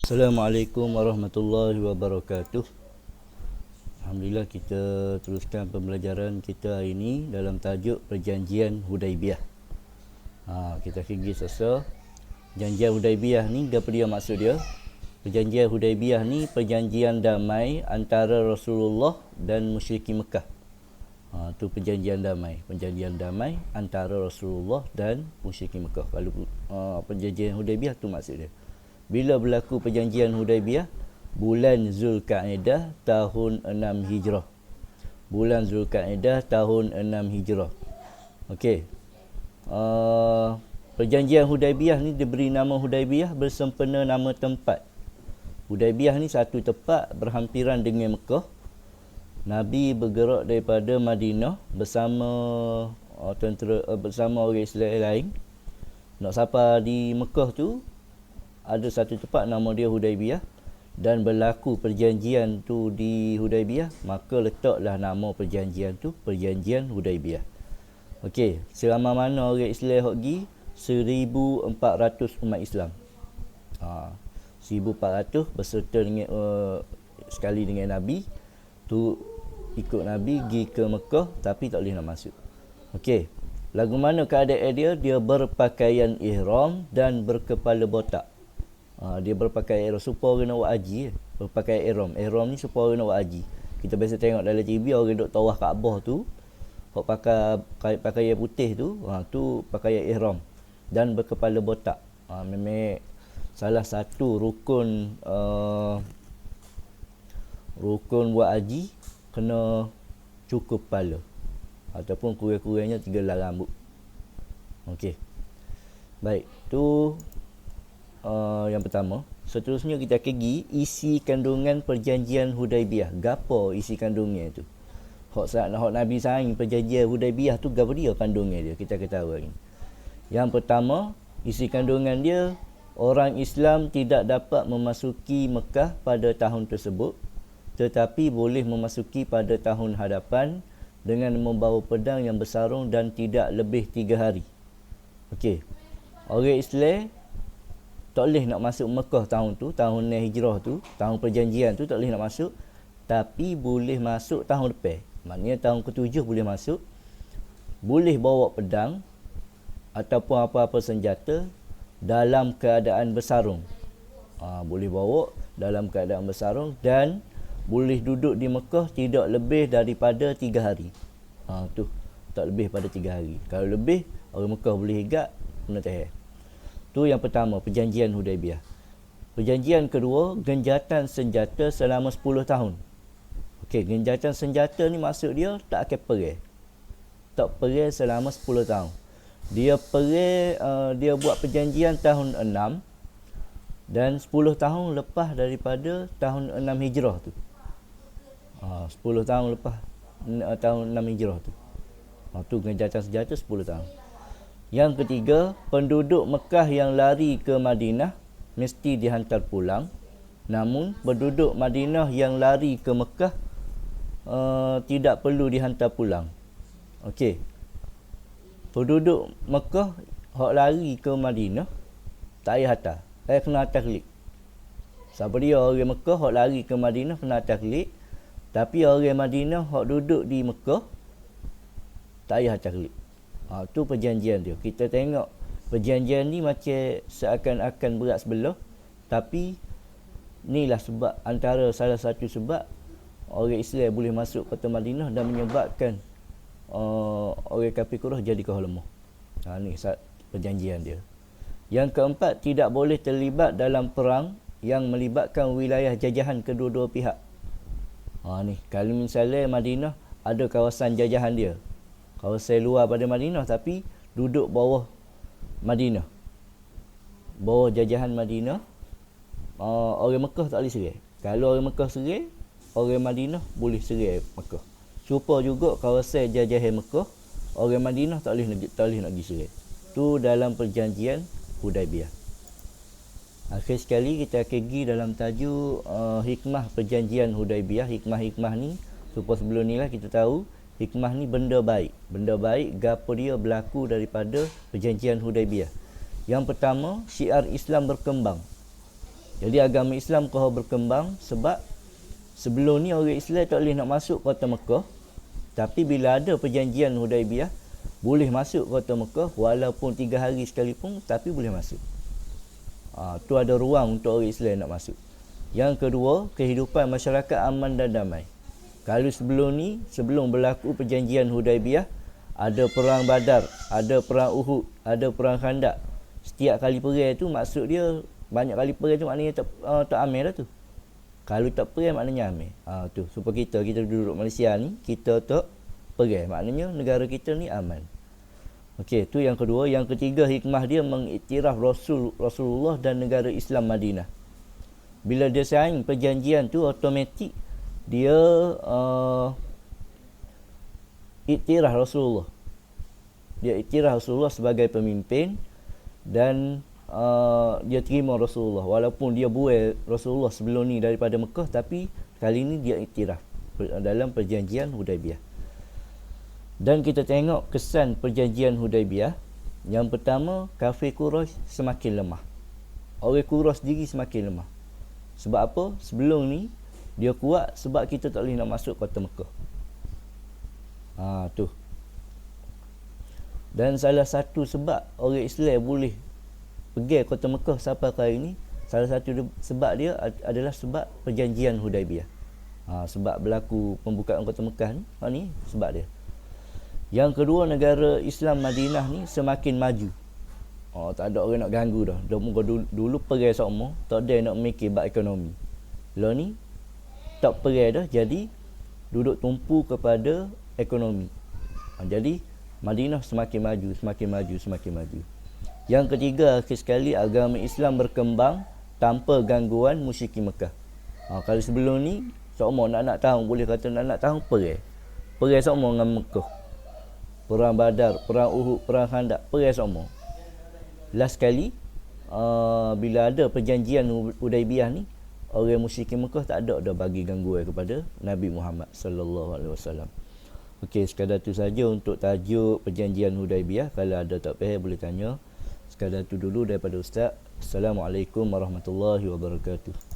Assalamualaikum warahmatullahi wabarakatuh. Alhamdulillah, kita teruskan pembelajaran kita hari ini dalam tajuk Perjanjian Hudaibiyah. Kita pergi sesa. Perjanjian Hudaibiyah ni apa dia maksud dia? Perjanjian Hudaibiyah ni perjanjian damai antara Rasulullah dan musyrikin Mekah. Tu perjanjian damai antara Rasulullah dan musyrikin Mekah. Kalau perjanjian Hudaibiyah tu maksud dia. Bila berlaku perjanjian Hudaibiyah? Bulan Zulkaidah tahun 6 Hijrah. Bulan Zulkaidah tahun 6 Hijrah. Okey. Perjanjian Hudaibiyah ni diberi nama Hudaibiyah bersempena nama tempat. Hudaibiyah ni satu tempat berhampiran dengan Mekah. Nabi bergerak daripada Madinah bersama bersama orang Islam lain. Nak sampai di Mekah tu ada satu tempat nama dia Hudaibiyah, dan berlaku perjanjian tu di Hudaibiyah, maka letaklah nama perjanjian tu Perjanjian Hudaibiyah. Okey, selama mana orang Islam hok gi? 1400 umat Islam. 1400 berserta dengan sekali dengan Nabi tu, ikut Nabi pergi ke Mekah tapi tak boleh nak masuk. Okey, lagu mana keadaan dia? Dia berpakaian ihram dan berkepala botak. Dia berpakaian ihram supaya orang nak buat haji. Berpakaian ihram. Ihram ni supaya orang nak buat haji. Kita biasa tengok dalam TV orang duk tawaf Kaabah tu, hok pakai pakaian putih tu, tu pakaian ihram dan berkepala botak. Memang salah satu rukun buat haji kena cukup kepala ataupun kurang-kurangnya 3 helai rambut. Okey. Baik, tu yang pertama. Seterusnya kita pergi isi kandungan perjanjian Hudaibiyah. Gapo isi kandungnya tu? Hok Nabi sign perjanjian Hudaibiyah tu, gapo dia kandungnya dia? Kita ketahui hari ni. Yang pertama, isi kandungan dia, orang Islam tidak dapat memasuki Mekah pada tahun tersebut, tetapi boleh memasuki pada tahun hadapan dengan membawa pedang yang bersarung dan tidak lebih 3 hari. Okey. Orang Islam tak boleh nak masuk Mekah tahun tu, tahun hijrah tu, tahun perjanjian tu tak boleh nak masuk, tapi boleh masuk tahun depan. Maknanya tahun ke-7 boleh masuk. Boleh bawa pedang ataupun apa-apa senjata dalam keadaan bersarung. Boleh bawa dalam keadaan bersarung dan boleh duduk di Mekah tidak lebih daripada 3 hari. Tu tak lebih pada 3 hari. Kalau lebih, orang Mekah boleh higap, kena tahan. Tu yang pertama, perjanjian Hudaibiyah. Perjanjian kedua, genjatan senjata selama 10 tahun. Okey, genjatan senjata ni maksud dia tak akan perang. Tak perang selama 10 tahun. Dia perang, dia buat perjanjian tahun 6 dan 10 tahun lepas daripada tahun 6 Hijrah tu. 10 tahun lepas tahun 6 Hijrah tu. Tu genjatan senjata 10 tahun. Yang ketiga, penduduk Mekah yang lari ke Madinah mesti dihantar pulang. Namun penduduk Madinah yang lari ke Mekah tidak perlu dihantar pulang. Okey. Penduduk Mekah hok lari ke Madinah tak payah hantar. Kena hantar klik. Siapa dia orang Mekah hok lari ke Madinah kena hantar klik. Tapi orang Madinah hok duduk di Mekah tak payah hantar klik. Tu perjanjian dia. Kita tengok perjanjian ni macam seakan-akan berat sebelah, tapi inilah sebab, antara salah satu sebab orang Islam boleh masuk kota Madinah dan menyebabkan orang kafir Quraisy jadi kaum lemah. Ni perjanjian dia. Yang keempat, tidak boleh terlibat dalam perang yang melibatkan wilayah jajahan kedua-dua pihak. Ni kalau misalnya Madinah ada kawasan jajahan dia, kawasan luar pada Madinah tapi duduk bawah Madinah, bawah jajahan Madinah, orang Mekah tak boleh serai. Kalau orang Mekah serai, orang Madinah boleh serai Mekah. Supaya juga kawasan jajahan Mekah, orang Madinah tak boleh nak pergi serai. Tu dalam perjanjian Hudaibiyah. Akhir sekali kita akan pergi dalam tajuk hikmah perjanjian Hudaibiyah. Hikmah-hikmah ni, supaya sebelum ni lah kita tahu hikmah ni benda baik. Benda baik gapo dia berlaku daripada perjanjian Hudaibiyah. Yang pertama, syiar Islam berkembang. Jadi agama Islam kau berkembang sebab sebelum ni orang Islam tak boleh nak masuk kota Mekah. Tapi bila ada perjanjian Hudaibiyah, boleh masuk kota Mekah walaupun 3 hari sekalipun, tapi boleh masuk. Tu ada ruang untuk orang Islam nak masuk. Yang kedua, kehidupan masyarakat aman dan damai. Kalau sebelum ni, sebelum berlaku perjanjian Hudaibiyah, ada perang Badar, ada perang Uhud, ada perang Khandaq. Setiap kali perang tu maksud dia banyak kali perang tu maknanya tak aman dah tu. Kalau tak perang maknanya aman. Tu supaya kita duduk Malaysia ni, kita tak perang, maknanya negara kita ni aman. Okey, tu yang kedua. Yang ketiga, hikmah dia mengiktiraf Rasulullah dan negara Islam Madinah. Bila dia sign perjanjian tu, automatik dia iktiraf Rasulullah. Dia iktiraf Rasulullah sebagai pemimpin dan dia terima Rasulullah. Walaupun dia buai Rasulullah sebelum ni daripada Mekah, tapi kali ni dia iktiraf dalam perjanjian Hudaibiyah. Dan kita tengok kesan perjanjian Hudaibiyah. Yang pertama, kafir Quraisy semakin lemah. Orang Quraisy sendiri semakin lemah. Sebab apa? Sebelum ni dia kuat sebab kita tak boleh nak masuk kota Mekah. Tu. Dan salah satu sebab orang Islam boleh pergi kota Mekah sampai hari ini, salah satu sebab dia adalah sebab perjanjian Hudaibiyah. Sebab berlaku pembukaan kota Mekah ni sebab dia. Yang kedua, negara Islam Madinah ni semakin maju. Tak ada orang nak ganggu dah. Dulu perang sama, tak ada nak mikir bab ekonomi. Lah ni tak perang dah, jadi duduk tumpu kepada ekonomi. Jadi Madinah semakin maju. Yang ketiga, akhir sekali, agama Islam berkembang tanpa gangguan musyrikin Mekah. Kalau sebelum ni sama nak tahu, boleh kata nak tahu perang sama dengan Mekah. Perang Badar, perang Uhud, perang Khandaq, perang sama. Last sekali, bila ada perjanjian Hudaibiyah ni, orang musyrikin Mekah tak ada dah bagi gangguan kepada Nabi Muhammad sallallahu alaihi wasallam. Okey, sekadar tu saja untuk tajuk perjanjian Hudaibiyah. Kalau ada tak faham boleh tanya. Sekadar tu dulu daripada Ustaz. Assalamualaikum warahmatullahi wabarakatuh.